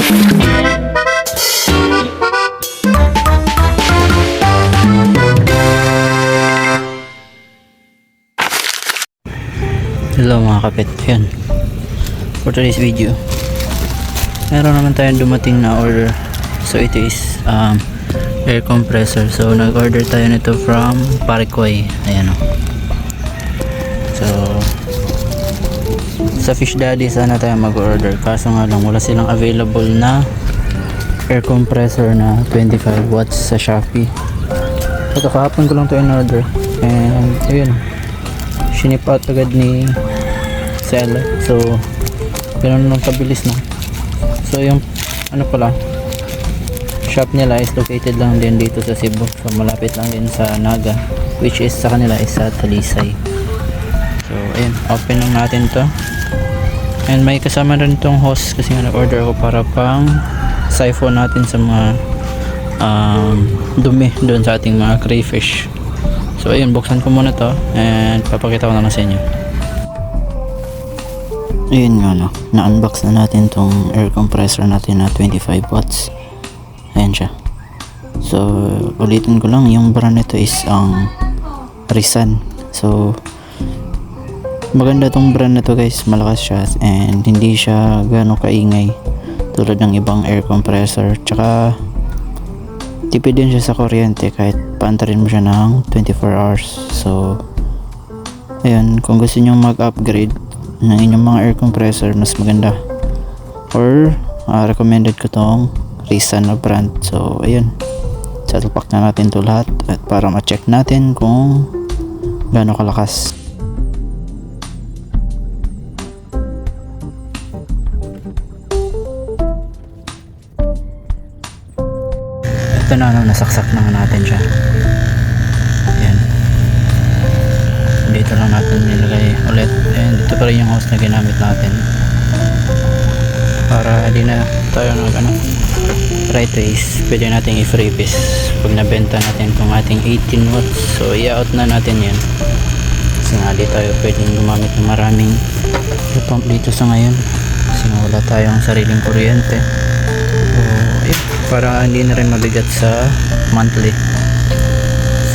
Hello mga kapit, yun for today's video meron naman tayong dumating na order. So ito is air compressor. So nag order tayo nito from Paraguay. Ayan o. So sa Fish Daddy sana tayo mag order, kaso nga lang wala silang available na air compressor na 25 watts sa Shopee. So kahapon ko lang to in order and ayun, sinip out agad ni seller. So ganun lang kabilis na. So yung ano pala, shop nila is located lang din dito sa Cebu. So malapit lang din sa Naga, which is sa kanila is sa Talisay. So ayun, open lang natin to. And may kasama rin tong hose kasi nga nag-order ako para pang siphon natin sa mga dumi doon sa ating mga crayfish. So ayun, buksan ko muna to and papakita ko na lang sa inyo. Ayun nga no, na-unbox na natin tong air compressor natin na 25 watts. Ayan siya. So ulitin ko lang, yung brand nito is ang Risan. So maganda tong brand na to guys, malakas siya and hindi siya gano'ng kaingay tulad ng ibang air compressor. Tsaka tipid din siya sa kuryente kahit paantarin mo siya ng 24 hours. So ayun, kung gusto nyo mag-upgrade ng inyong mga air compressor, mas maganda or recommended ko tong Risan na brand. So ayun, satupak na natin to lahat at para ma-check natin kung gaano kalakas. Ito na, nasaksak na natin siya. Ayan, dito lang natin nilagay ulit and ito pa rin yung hose na ginamit natin para di na tayo right ways. Pwede natin i-freebies pag nabenta natin itong ating 18 watts. So i-out na natin yan kasi nga di tayo pwedeng gumamit ng maraming pump dito sa ngayon kasi nga wala tayong sariling kuryente. So para hindi na rin mabigat sa monthly.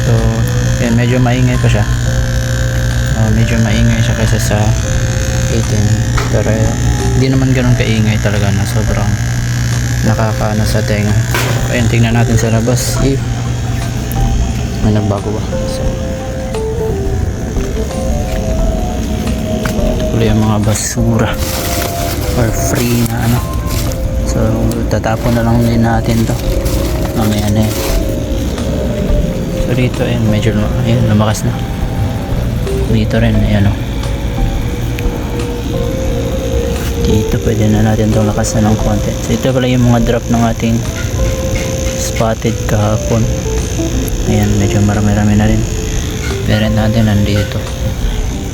So yan, medyo maingay pa siya. Medyo maingay siya kaysa sa 18, pero hindi naman ganun kaingay talaga na sobrang nakakaano sa tenga. Ayun, tingnan natin sa labas if may nagbago ba. So ito yung mga basura or free na ano. So tatapon na lang din natin to mamaya na yun. So dito ayun, medyo ayun, lumakas na. Dito rin, ayan o. Dito pwede na natin itong lakasan ng konti. So ito pala yung mga drop ng ating spotted kahapon. Ayan, medyo marami-rami na rin. Parent natin nandito.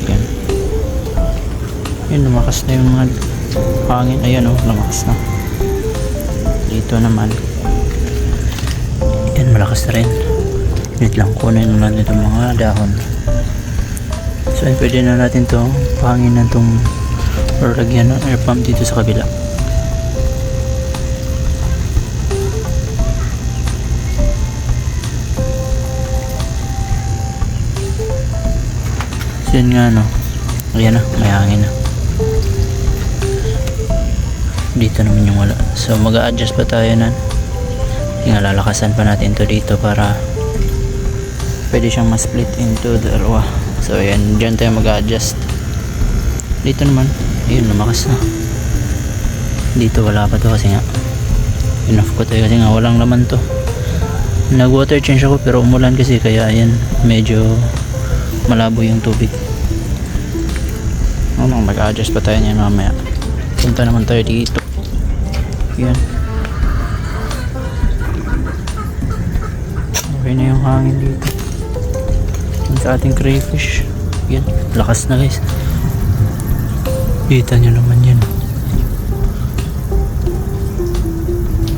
Ayan. Ayan, lumakas na yung mga hangin. Ayan o, lumakas na. Dito naman. Ayan, malakas na rin. Wait lang, kunin naman itong mga dahon. So pwede na natin itong pahangin na itong or lagyan ng air pump dito sa kabila. So yun nga no, ayan na, may hangin na. Dito naman yung wala. So mag-a-adjust pa tayo na. Yung lalakasan pa natin to dito para pwede siyang ma-split into dalawa. So ayan, dyan tayo mag-adjust. Dito naman, ayun, lumakas na. Dito wala pa to kasi nga enough ko tayo kasi nga walang laman to. Nag water change ako pero umulan kasi kaya ayan, medyo malabo yung tubig. Mag-adjust pa tayo niyan mamaya. Punta naman tayo dito. Ayan, okay na yung hangin dito sa ating crayfish. Yan, lakas na guys. Kita nyo naman yan,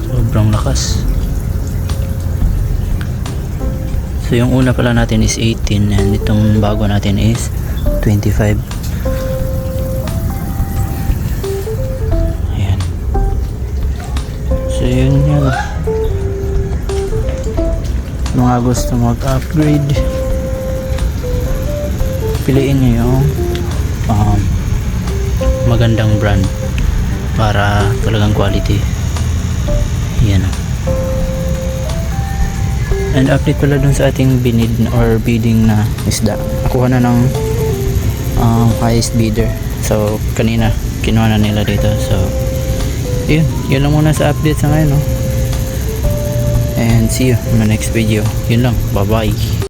sobrang lakas. So yung una pala natin is 18 and itong bago natin is 25. Ayan. So yun yan. Mga gusto mag-upgrade, piliin nyo yung magandang brand para talagang quality. Yan. And update pala dun sa ating binid or bidding na isda. Nakuha na ng highest bidder. So kanina kinuha na nila dito. So yun lang muna sa update sa ngayon, no? And see you in the next video. Yun lang. Bye bye.